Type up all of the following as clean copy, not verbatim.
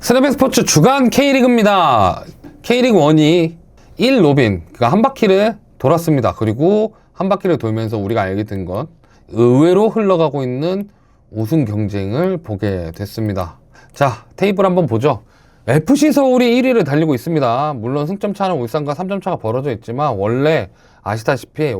스냅의 스포츠 주간 K리그입니다. K리그 1이 1로빈, 그러니까 한 바퀴를 돌았습니다. 그리고 한 바퀴를 돌면서 우리가 알게 된 건 의외로 흘러가고 있는 우승 경쟁을 보게 됐습니다. 자, 테이블 한번 보죠. FC 서울이 1위를 달리고 있습니다. 물론 승점 차는 울산과 3점 차가 벌어져 있지만 원래 아시다시피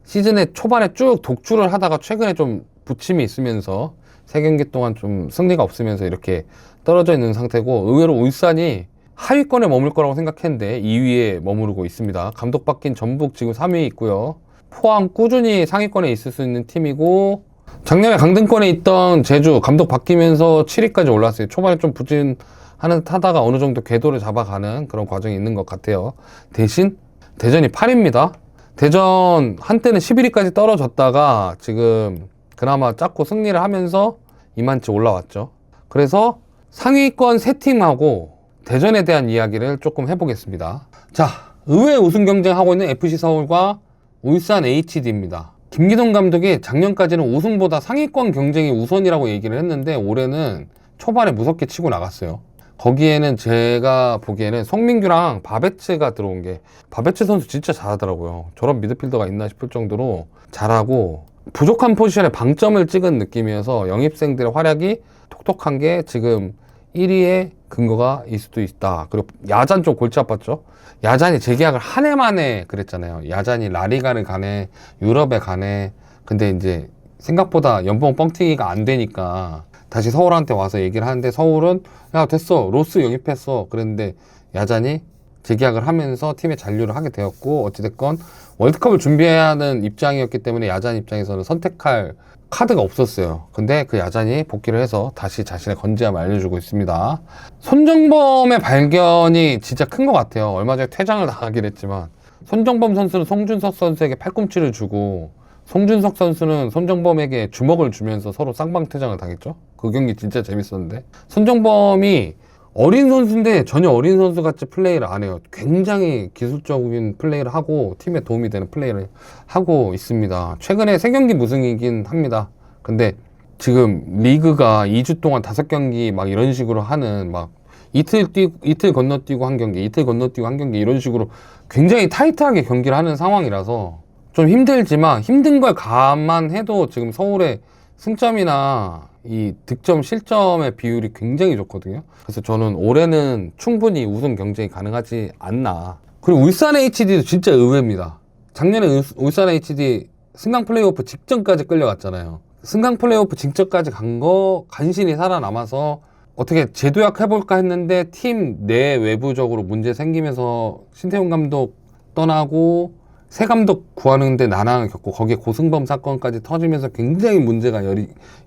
시즌의 초반에 쭉 독주를 하다가 최근에 좀 부침이 있으면서 3경기 동안 좀 승리가 없으면서 이렇게 떨어져 있는 상태고, 의외로 울산이 하위권에 머물 거라고 생각했는데 2위에 머무르고 있습니다. 감독 바뀐 전북 지금 3위에 있고요. 포항 꾸준히 상위권에 있을 수 있는 팀이고, 작년에 강등권에 있던 제주 감독 바뀌면서 7위까지 올랐어요. 초반에 좀 부진하는 타다가 어느 정도 궤도를 잡아가는 그런 과정이 있는 것 같아요. 대신 대전이 8위입니다. 대전 한때는 11위까지 떨어졌다가 지금 그나마 작고 승리를 하면서 이만치 올라왔죠. 그래서 상위권 3팀하고 대전에 대한 이야기를 조금 해보겠습니다. 자, 의외 우승 경쟁하고 있는 FC 서울과 울산 HD입니다. 김기동 감독이 작년까지는 우승보다 상위권 경쟁이 우선이라고 얘기를 했는데 올해는 초반에 무섭게 치고 나갔어요. 거기에는 제가 보기에는 송민규랑 바베츠가 들어온 게, 바베츠 선수 진짜 잘하더라고요. 저런 미드필더가 있나 싶을 정도로 잘하고 부족한 포지션에 방점을 찍은 느낌이어서 영입생들의 활약이 톡톡한 게 지금 1위의 근거가 있을 수도 있다. 그리고 야잔 좀 골치 아팠죠. 야잔이 재계약을 한 해 만에 그랬잖아요. 야잔이 라리가를 가네, 유럽에 가네. 근데 이제 생각보다 연봉 뻥튀기가 안 되니까 다시 서울한테 와서 얘기를 하는데, 서울은 야 됐어, 로스 영입했어 그랬는데 야잔이 재계약을 하면서 팀에 잔류를 하게 되었고, 어찌됐건 월드컵을 준비해야 하는 입장이었기 때문에 야잔 입장에서는 선택할 카드가 없었어요. 근데 그 야잔이 복귀를 해서 다시 자신의 건재함을 알려주고 있습니다. 손정범의 발견이 진짜 큰 것 같아요. 얼마 전에 퇴장을 당하긴 했지만, 손정범 선수는 송준석 선수에게 팔꿈치를 주고 송준석 선수는 손정범에게 주먹을 주면서 서로 쌍방퇴장을 당했죠. 그 경기 진짜 재밌었는데, 손정범이 어린 선수인데 전혀 어린 선수 같이 플레이를 안 해요. 굉장히 기술적인 플레이를 하고 팀에 도움이 되는 플레이를 하고 있습니다. 최근에 3경기 무승이긴 합니다. 근데 지금 리그가 2주 동안 5경기 막 이런 식으로 하는, 막 이틀 건너뛰고 한 경기, 이틀 건너뛰고 한 경기, 이런 식으로 굉장히 타이트하게 경기를 하는 상황이라서 좀 힘들지만, 힘든 걸 감안해도 지금 서울의 승점이나 이 득점 실점의 비율이 굉장히 좋거든요. 그래서 저는 올해는 충분히 우승 경쟁이 가능하지 않나. 그리고 울산 HD도 진짜 의외입니다. 작년에 울산 HD 승강 플레이오프 직전까지 끌려갔잖아요. 승강 플레이오프 직전까지 간 거 간신히 살아남아서 어떻게 재도약 해볼까 했는데 팀 내 외부적으로 문제 생기면서 신태용 감독 떠나고 새 감독 구하는데 난항을 겪고, 거기에 고승범 사건까지 터지면서 굉장히 문제가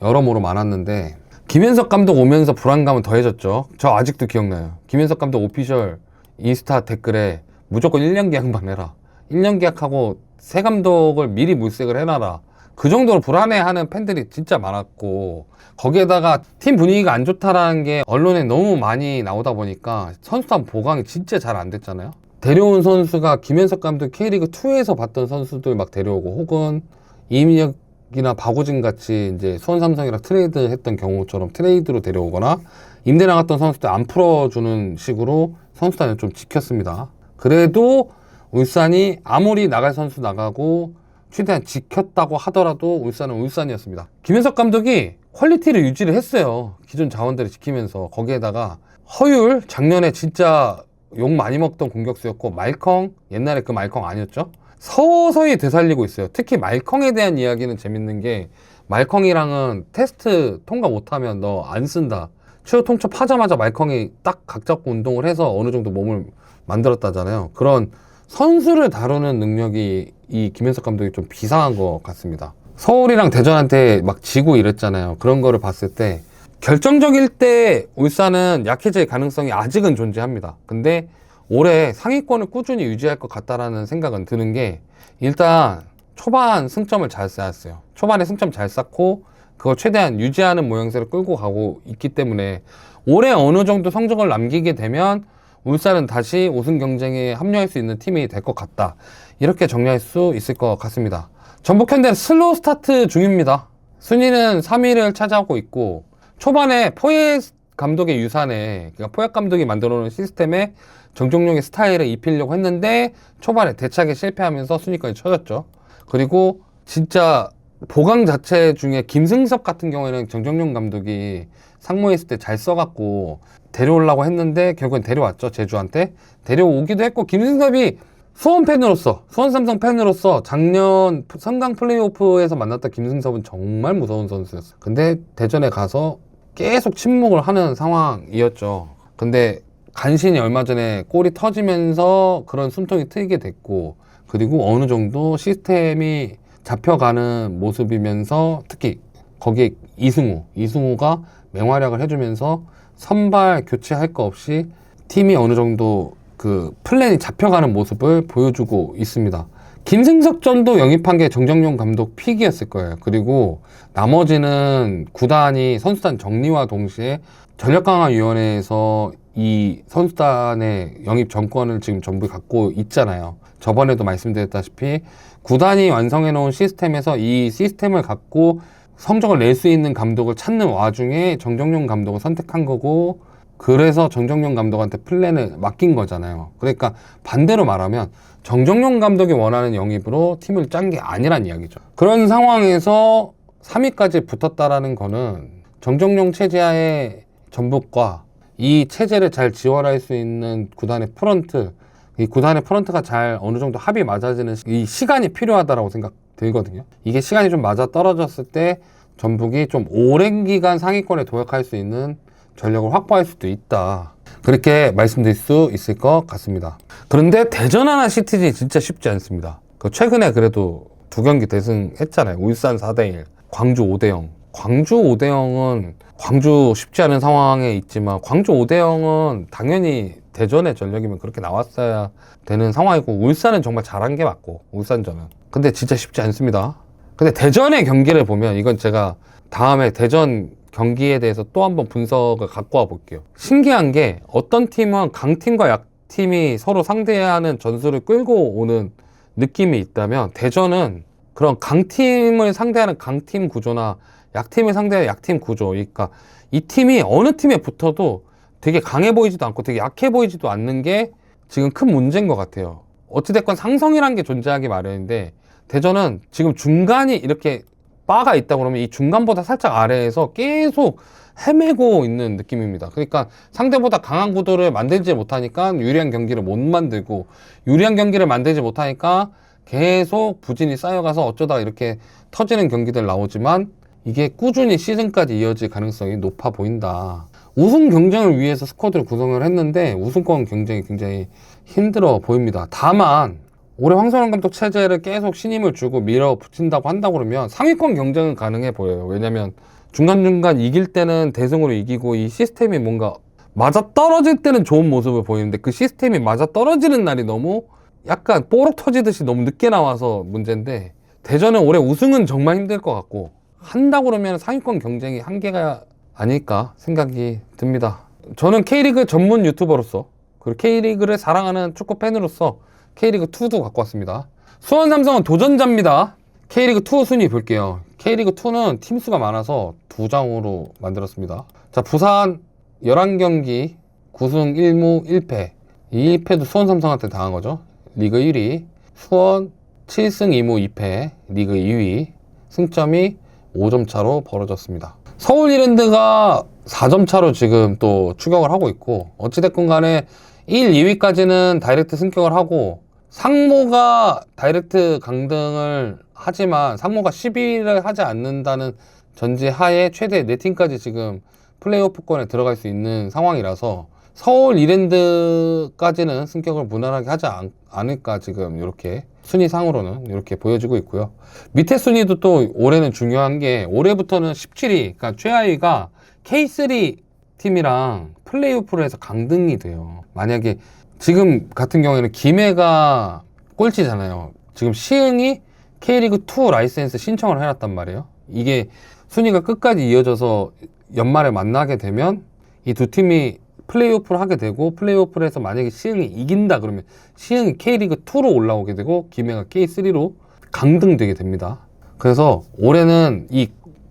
여러모로 많았는데, 김현석 감독 오면서 불안감은 더해졌죠. 저 아직도 기억나요. 김현석 감독 오피셜 인스타 댓글에 무조건 1년 계약만 해라, 1년 계약하고 새 감독을 미리 물색을 해놔라, 그 정도로 불안해하는 팬들이 진짜 많았고, 거기에다가 팀 분위기가 안 좋다라는 게 언론에 너무 많이 나오다 보니까 선수단 보강이 진짜 잘 안 됐잖아요. 데려온 선수가 김현석 감독 K리그2에서 봤던 선수들 막 데려오고, 혹은 이민혁이나 박우진 같이 이제 수원 삼성이랑 트레이드 했던 경우처럼 트레이드로 데려오거나, 임대 나갔던 선수들 안 풀어주는 식으로 선수단을 좀 지켰습니다. 그래도 울산이 아무리 나갈 선수 나가고 최대한 지켰다고 하더라도 울산은 울산이었습니다. 김현석 감독이 퀄리티를 유지를 했어요. 기존 자원들을 지키면서. 거기에다가 허율, 작년에 진짜 욕 많이 먹던 공격수였고, 말컹, 옛날에 그 말컹 아니었죠? 서서히 되살리고 있어요. 특히 말컹에 대한 이야기는 재밌는 게, 말컹이랑은 테스트 통과 못하면 너 안 쓴다, 최후 통첩하자마자 말컹이 딱 각 잡고 운동을 해서 어느 정도 몸을 만들었다잖아요. 그런 선수를 다루는 능력이 이 김현석 감독이 좀 비상한 것 같습니다. 서울이랑 대전한테 막 지고 이랬잖아요. 그런 거를 봤을 때 결정적일 때 울산은 약해질 가능성이 아직은 존재합니다. 근데 올해 상위권을 꾸준히 유지할 것 같다라는 생각은 드는 게, 일단 초반 승점을 잘 쌓았어요. 초반에 승점 잘 쌓고 그걸 최대한 유지하는 모양새를 끌고 가고 있기 때문에 올해 어느 정도 성적을 남기게 되면 울산은 다시 우승 경쟁에 합류할 수 있는 팀이 될 것 같다, 이렇게 정리할 수 있을 것 같습니다. 전북현대는 슬로우 스타트 중입니다. 순위는 3위를 차지하고 있고, 초반에 포에 감독의 유산에, 그러니까 포약 감독이 만들어 놓은 시스템에 정종용의 스타일을 입히려고 했는데 초반에 대차게 실패하면서 순위권이 쳐졌죠. 그리고 진짜 보강 자체 중에 김승섭 같은 경우에는 정종용 감독이 상무했을 때 잘 써갖고 데려오려고 했는데 결국엔 데려왔죠. 제주한테 데려오기도 했고, 김승섭이 수원 팬으로서, 수원 삼성 팬으로서 작년 성강 플레이오프에서 만났던 김승섭은 정말 무서운 선수였어요. 근데 대전에 가서 계속 침묵을 하는 상황이었죠. 근데 간신히 얼마 전에 골이 터지면서 그런 숨통이 트이게 됐고, 그리고 어느 정도 시스템이 잡혀가는 모습이면서 특히 거기에 이승우가 맹활약을 해주면서 선발 교체할 거 없이 팀이 어느 정도 그 플랜이 잡혀가는 모습을 보여주고 있습니다. 김승석 전도 영입한 게 정정용 감독 픽이었을 거예요. 그리고 나머지는 구단이 선수단 정리와 동시에 전력강화위원회에서 이 선수단의 영입 정권을 지금 전부 갖고 있잖아요. 저번에도 말씀드렸다시피 구단이 완성해 놓은 시스템에서 이 시스템을 갖고 성적을 낼 수 있는 감독을 찾는 와중에 정정용 감독을 선택한 거고, 그래서 정정용 감독한테 플랜을 맡긴 거잖아요. 그러니까 반대로 말하면 정정용 감독이 원하는 영입으로 팀을 짠 게 아니란 이야기죠. 그런 상황에서 3위까지 붙었다라는 거는 정정용 체제하에 전북과 이 체제를 잘 지원할 수 있는 구단의 프런트, 이 구단의 프런트가 잘 어느 정도 합이 맞아지는 이 시간이 필요하다라고 생각 들거든요. 이게 시간이 좀 맞아 떨어졌을 때 전북이 좀 오랜 기간 상위권에 도약할 수 있는 전력을 확보할 수도 있다, 그렇게 말씀드릴 수 있을 것 같습니다. 그런데 대전 하나 시티즌이 진짜 쉽지 않습니다. 최근에 그래도 2경기 대승했잖아요. 울산 4대1, 광주 5대0. 광주 5대0은 광주 쉽지 않은 상황에 있지만, 광주 5대0은 당연히 대전의 전력이면 그렇게 나왔어야 되는 상황이고, 울산은 정말 잘한 게 맞고, 울산전은. 근데 진짜 쉽지 않습니다. 근데 대전의 경기를 보면, 이건 제가 다음에 대전 경기에 대해서 또 한번 분석을 갖고 와 볼게요. 신기한 게, 어떤 팀은 강팀과 약팀이 서로 상대하는 전술을 끌고 오는 느낌이 있다면, 대전은 그런 강팀을 상대하는 강팀 구조나 약팀을 상대하는 약팀 구조, 그러니까 이 팀이 어느 팀에 붙어도 되게 강해 보이지도 않고 되게 약해 보이지도 않는 게 지금 큰 문제인 것 같아요. 어찌됐건 상성이란 게 존재하기 마련인데, 대전은 지금 중간이 이렇게 바가 있다 그러면 이 중간보다 살짝 아래에서 계속 헤매고 있는 느낌입니다. 그러니까 상대보다 강한 구도를 만들지 못하니까 유리한 경기를 못 만들고, 유리한 경기를 만들지 못하니까 계속 부진이 쌓여가서 어쩌다 이렇게 터지는 경기들 나오지만, 이게 꾸준히 시즌까지 이어질 가능성이 높아 보인다. 우승 경쟁을 위해서 스쿼드를 구성을 했는데 우승권 경쟁이 굉장히 힘들어 보입니다. 다만 올해 황선홍 감독 체제를 계속 신임을 주고 밀어붙인다고 한다고 그러면 상위권 경쟁은 가능해 보여요. 왜냐면 중간중간 이길 때는 대승으로 이기고, 이 시스템이 뭔가 맞아떨어질 때는 좋은 모습을 보이는데, 그 시스템이 맞아떨어지는 날이 너무 약간 뽀록 터지듯이 너무 늦게 나와서 문제인데, 대전은 올해 우승은 정말 힘들 것 같고, 한다고 그러면 상위권 경쟁이 한계가 아닐까 생각이 듭니다. 저는 K리그 전문 유튜버로서, 그리고 K리그를 사랑하는 축구 팬으로서 K리그2도 갖고 왔습니다. 수원 삼성은 도전자입니다. K리그2 순위 볼게요. K리그2는 팀수가 많아서 2장으로 만들었습니다. 자, 부산 11경기 9승 1무 1패. 이 1패도 수원 삼성한테 당한 거죠. 리그 1위. 수원 7승 2무 2패. 리그 2위. 승점이 5점 차로 벌어졌습니다. 서울 이랜드가 4점 차로 지금 또 추격을 하고 있고, 어찌됐건 간에 1, 2위까지는 다이렉트 승격을 하고, 상무가 다이렉트 강등을 하지만 상무가 10위를 하지 않는다는 전제하에 최대 4팀까지 지금 플레이오프권에 들어갈 수 있는 상황이라서 서울 이랜드까지는 승격을 무난하게 하지 않을까, 지금 이렇게 순위상으로는 이렇게 보여지고 있고요. 밑에 순위도 또 올해는 중요한 게, 올해부터는 17위, 그러니까 최하위가 K3 팀이랑 플레이오프를 해서 강등이 돼요. 만약에 지금 같은 경우에는 김해가 꼴찌잖아요. 지금 시흥이 K리그2 라이센스 신청을 해놨단 말이에요. 이게 순위가 끝까지 이어져서 연말에 만나게 되면 이 두 팀이 플레이오프를 하게 되고, 플레이오프를 해서 만약에 시흥이 이긴다 그러면 시흥이 K리그2로 올라오게 되고, 김해가 K3로 강등되게 됩니다. 그래서 올해는 이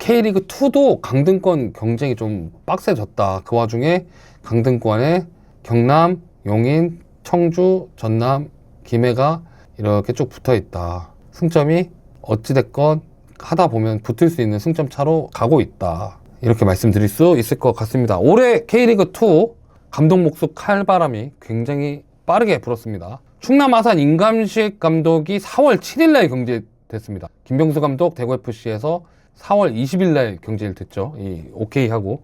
K리그2도 강등권 경쟁이 좀 빡세졌다. 그 와중에 강등권에 경남, 용인, 청주, 전남, 김해가 이렇게 쭉 붙어 있다. 승점이 어찌됐건 하다 보면 붙을 수 있는 승점 차로 가고 있다. 이렇게 말씀드릴 수 있을 것 같습니다. 올해 K리그2 감독 목수 칼바람이 굉장히 빠르게 불었습니다. 충남 아산 임감식 감독이 4월 7일날 경질됐습니다. 김병수 감독 대구FC에서 4월 20일날 경질됐죠. 오케이 하고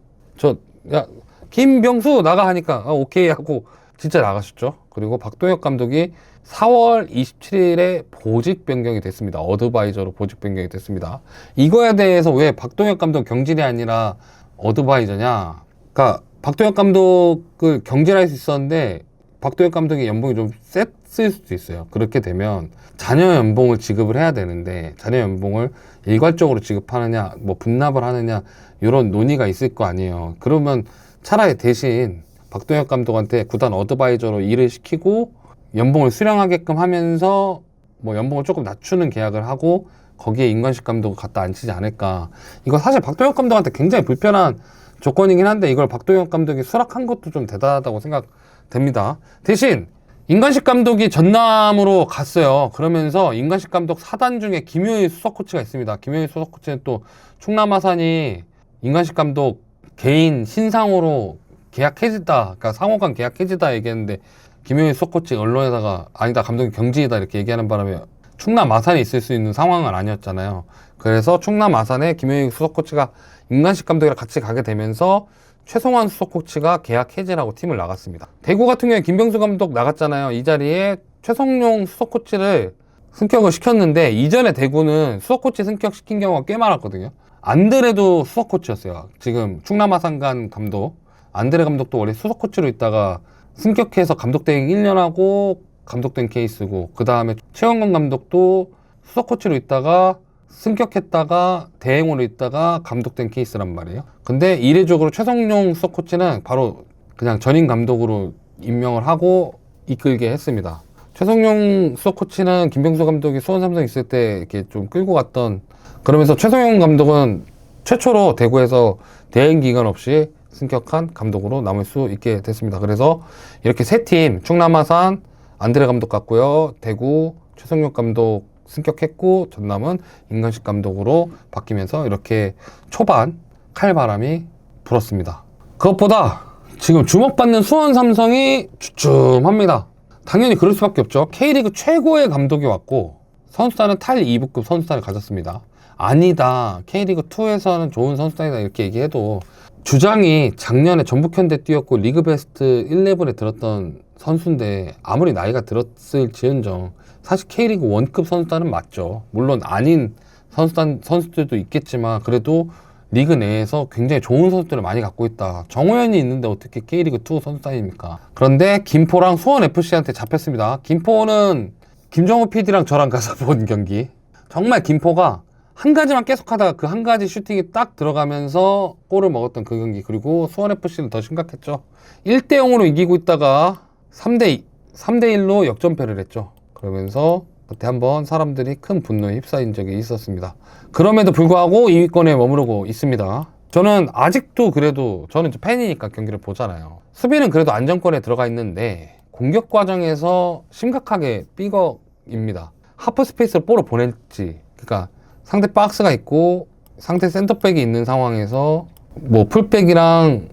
야 김병수 나가 하니까 오케이 하고 진짜 나가셨죠. 그리고 박동혁 감독이 4월 27일에 보직 변경이 됐습니다. 어드바이저로 보직 변경이 됐습니다. 이거에 대해서 왜 박동혁 감독 경질이 아니라 어드바이저냐? 그러니까 박동혁 감독을 경질할 수 있었는데 박동혁 감독의 연봉이 좀 셌을 수도 있어요. 그렇게 되면 자녀 연봉을 지급을 해야 되는데 자녀 연봉을 일괄적으로 지급하느냐 뭐 분납을 하느냐 이런 논의가 있을 거 아니에요. 그러면 차라리 대신 박동혁 감독한테 구단 어드바이저로 일을 시키고 연봉을 수령하게끔 하면서 뭐 연봉을 조금 낮추는 계약을 하고 거기에 임관식 감독을 갖다 앉히지 않을까. 이거 사실 박동혁 감독한테 굉장히 불편한 조건이긴 한데 이걸 박동혁 감독이 수락한 것도 좀 대단하다고 생각됩니다. 대신 임관식 감독이 전남으로 갔어요. 그러면서 임관식 감독 사단 중에 김효일 수석 코치가 있습니다. 김효일 수석 코치는 또 충남 아산이 임관식 감독 개인 신상으로 계약 해지다, 그러니까 상호간 계약 해지다 얘기했는데 김효일 수석 코치 언론에다가 아니다 감독이 경질이다 이렇게 얘기하는 바람에 충남 아산에 있을 수 있는 상황은 아니었잖아요. 그래서 충남 아산에 김효일 수석 코치가 임관식 감독이랑 같이 가게 되면서 최성환 수석 코치가 계약 해지라고 팀을 나갔습니다. 대구 같은 경우에 김병수 감독 나갔잖아요. 이 자리에 최성용 수석 코치를 승격을 시켰는데 이전에 대구는 수석 코치 승격시킨 경우가 꽤 많았거든요. 안드레도 수석 코치였어요. 지금 충남 아산 간 감독 안드레 감독도 원래 수석 코치로 있다가 승격해서 감독 대행 1년 하고 감독된 케이스고, 그 다음에 최영건 감독도 수석 코치로 있다가 승격했다가 대행으로 있다가 감독된 케이스란 말이에요. 근데 이례적으로 최성용 수석 코치는 바로 그냥 전임 감독으로 임명을 하고 이끌게 했습니다. 최성용 수석 코치는 김병수 감독이 수원 삼성 있을 때 이렇게 좀 끌고 갔던, 그러면서 최성용 감독은 최초로 대구에서 대행 기간 없이 승격한 감독으로 남을 수 있게 됐습니다. 그래서 이렇게 세 팀, 충남 아산 안드레 감독 갔고요, 대구 최성용 감독 승격했고, 전남은 임관식 감독으로 바뀌면서 이렇게 초반 칼바람이 불었습니다. 그것보다 지금 주목받는 수원 삼성이 주춤합니다. 당연히 그럴 수밖에 없죠. K리그 최고의 감독이 왔고 선수단은 탈 2부급 선수단을 가졌습니다. 아니다, K리그2에서는 좋은 선수단이다 이렇게 얘기해도 주장이 작년에 전북현대 뛰었고 리그베스트 11에 들었던 선수인데 아무리 나이가 들었을 지은정 사실 K리그 1급 선수단은 맞죠. 물론 아닌 선수들도 있겠지만 그래도 리그 내에서 굉장히 좋은 선수들을 많이 갖고 있다. 정호연이 있는데 어떻게 K리그2 선수단입니까? 그런데 김포랑 수원FC한테 잡혔습니다. 김포는 김정우 PD랑 저랑 가서 본 경기, 정말 김포가 한 가지만 계속하다가 그 한 가지 슈팅이 딱 들어가면서 골을 먹었던 그 경기. 그리고 수원FC는 더 심각했죠. 1대0으로 이기고 있다가 3대1로 역전패를 했죠. 그러면서 그때 한번 사람들이 큰 분노에 휩싸인 적이 있었습니다. 그럼에도 불구하고 2위권에 머무르고 있습니다. 저는 아직도 그래도 저는 이제 팬이니까 경기를 보잖아요. 수비는 그래도 안정권에 들어가 있는데 공격 과정에서 심각하게 삐걱입니다. 하프 스페이스로 볼을 보냈지, 그러니까 상대 박스가 있고 상대 센터백이 있는 상황에서 뭐 풀백이랑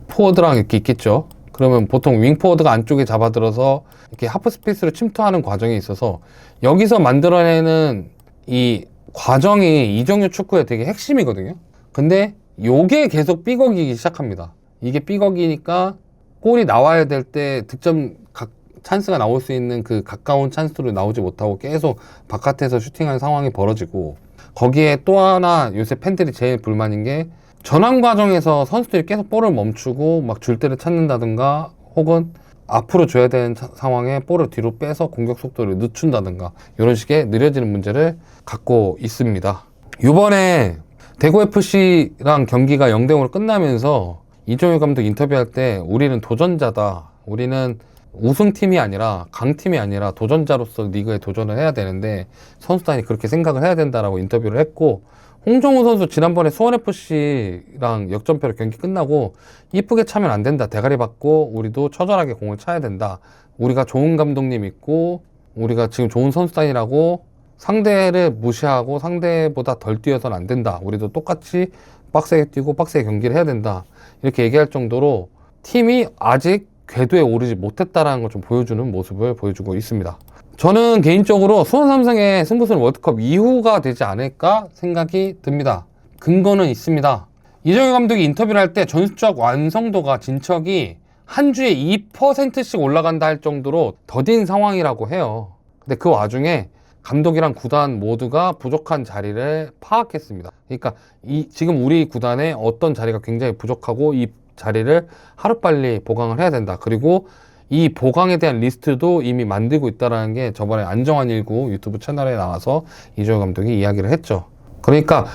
포워드랑 이렇게 있겠죠. 그러면 보통 윙포워드가 안쪽에 잡아들어서 이렇게 하프 스페이스로 침투하는 과정이 있어서 여기서 만들어내는 이 과정이 이정효 축구의 되게 핵심이거든요. 근데 요게 계속 삐걱이기 시작합니다. 이게 삐걱이니까 골이 나와야 될 때 득점 찬스가 나올 수 있는 그 가까운 찬스로 나오지 못하고 계속 바깥에서 슈팅하는 상황이 벌어지고, 거기에 또 하나 요새 팬들이 제일 불만인 게 전환 과정에서 선수들이 계속 볼을 멈추고 막 줄 때를 찾는다든가 혹은 앞으로 줘야 되는 상황에 볼을 뒤로 빼서 공격 속도를 늦춘다든가 이런 식의 느려지는 문제를 갖고 있습니다. 이번에 대구FC랑 경기가 0대0으로 끝나면서 이정효 감독 인터뷰할 때 우리는 도전자다, 우리는 우승팀이 아니라 강팀이 아니라 도전자로서 리그에 도전을 해야 되는데 선수단이 그렇게 생각을 해야 된다라고 인터뷰를 했고, 홍정우 선수 지난번에 수원FC랑 역전패로 경기 끝나고 이쁘게 차면 안 된다. 대가리 받고 우리도 처절하게 공을 차야 된다. 우리가 좋은 감독님 있고 우리가 지금 좋은 선수단이라고 상대를 무시하고 상대보다 덜 뛰어서는 안 된다. 우리도 똑같이 빡세게 뛰고 빡세게 경기를 해야 된다. 이렇게 얘기할 정도로 팀이 아직 궤도에 오르지 못했다라는 걸 좀 보여주는 모습을 보여주고 있습니다. 저는 개인적으로 수원 삼성의 승부수는 월드컵 이후가 되지 않을까 생각이 듭니다. 근거는 있습니다. 이정효 감독이 인터뷰를 할 때 전술적 완성도가 진척이 한 주에 2%씩 올라간다 할 정도로 더딘 상황이라고 해요. 근데 그 와중에 감독이랑 구단 모두가 부족한 자리를 파악했습니다. 그러니까 지금 우리 구단에 어떤 자리가 굉장히 부족하고 이 자리를 하루빨리 보강을 해야 된다. 그리고 이 보강에 대한 리스트도 이미 만들고 있다는 게 저번에 안정환19 유튜브 채널에 나와서 이정효 감독이 이야기를 했죠. 그러니까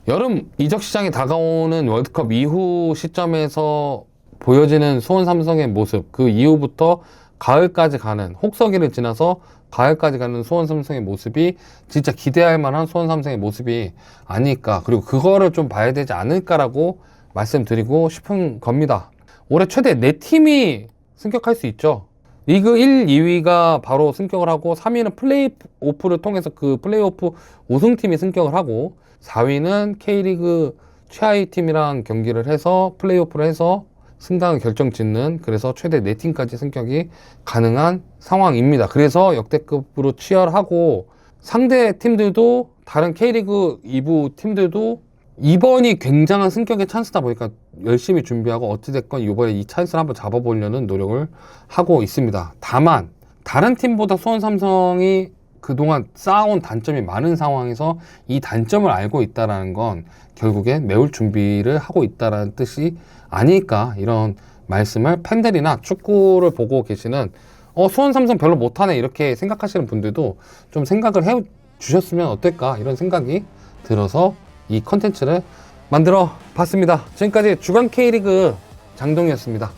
여름 이적 시장이 다가오는 월드컵 이후 시점에서 보여지는 수원 삼성의 모습, 그 이후부터 가을까지 가는, 혹서기를 지나서 가을까지 가는 수원 삼성의 모습이 진짜 기대할 만한 수원 삼성의 모습이 아닐까. 그리고 그거를 좀 봐야 되지 않을까라고 말씀드리고 싶은 겁니다. 올해 최대 4팀이 승격할 수 있죠. 리그 1, 2위가 바로 승격을 하고 3위는 플레이오프를 통해서 그 플레이오프 우승팀이 승격을 하고 4위는 K리그 최하위 팀이랑 경기를 해서 플레이오프를 해서 승강을 결정짓는, 그래서 최대 4팀까지 승격이 가능한 상황입니다. 그래서 역대급으로 치열하고 상대 팀들도 다른 K리그 2부 팀들도 이번이 굉장한 승격의 찬스다 보니까 열심히 준비하고 어찌됐건 이번에 이 찬스를 한번 잡아보려는 노력을 하고 있습니다. 다만 다른 팀보다 수원 삼성이 그동안 쌓아온 단점이 많은 상황에서 이 단점을 알고 있다는 건 결국엔 메울 준비를 하고 있다는 뜻이 아닐까, 이런 말씀을 팬들이나 축구를 보고 계시는 수원 삼성 별로 못하네 이렇게 생각하시는 분들도 좀 생각을 해 주셨으면 어떨까, 이런 생각이 들어서 이 컨텐츠를 만들어 봤습니다. 지금까지 주간 K리그 장동이었습니다.